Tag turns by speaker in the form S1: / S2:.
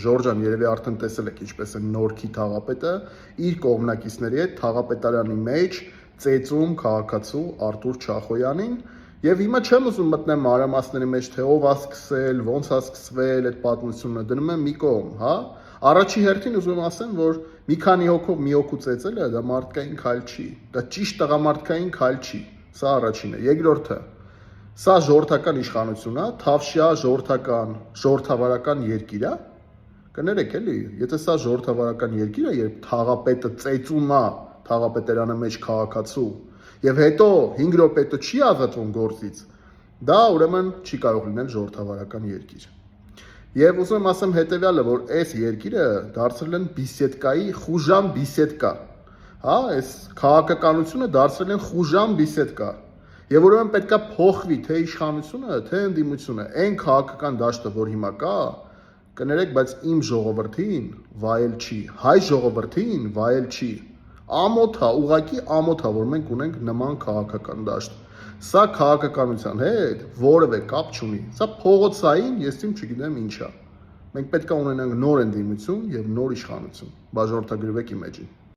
S1: Ժորժան երևի արդեն տեսել եք ինչպես է Նորքի թաղապետը իր կողմնակիցների հետ թաղապետարանի մեջ ծեծում քաղաքացու Արտուր Չախոյանին եւ հիմա չեմ ուզում մտնեմ մանրամասների մեջ թե ով է սկսել, ոնց է սկսվել այդ պատմությունը դնում եմ մի կողմ, հա։ Առաջի հերթին ուզում եմ ասեմ, որ մի քանի հոգով մի հոգու ծեծելը դա մարդկային քայլ չի, դա ճիշտ տղամարդկային քայլ չի։ Սա առաջինը, երկրորդը Սա ժողովրդական իշխանություն է, թավշյա ժողովրդավարական երկիր է, կներեք էլի, եթե սա ժողովրդավարական երկիր է, երբ թաղապետը ծեծում է թաղապետարանի մեջ քաղաքացու, եւ հետո 5 րոպե չի ազատվում գործից, դա ուրեմն չի կարող լինել ժողովրդավարական երկիր։ Եվ ուզում եմ ասեմ հետեւյալը, որ այս երկիրը դարձրել են բիսեդկայի խուժան բիսեդկա, հա, այս քաղաքականությունը դարձրել են խուժան բիսեդկա։ Եվ ուրեմն պետքա փոխվի թե իշխանությունը, թե ընդդիմությունը, այն քաղաքական դաշտը, որ հիմա կա, կներեք, բայց իմ ժողովրդին վայել չի, հայ ժողովրդին վայել չի։ Ամոթ է, ուղղակի ամոթ է, որ մենք ունենք նման քաղաքական դաշտ։ Սա քաղաքականության հետ որևէ կապ չունի։ Սա փողոցային, ես չգիտեմ ինչ է։ Մենք պետքա ունենանք նոր ընդդիմություն եւ նոր իշխանություն։ Բաժանորդագրվեք իմ էջին։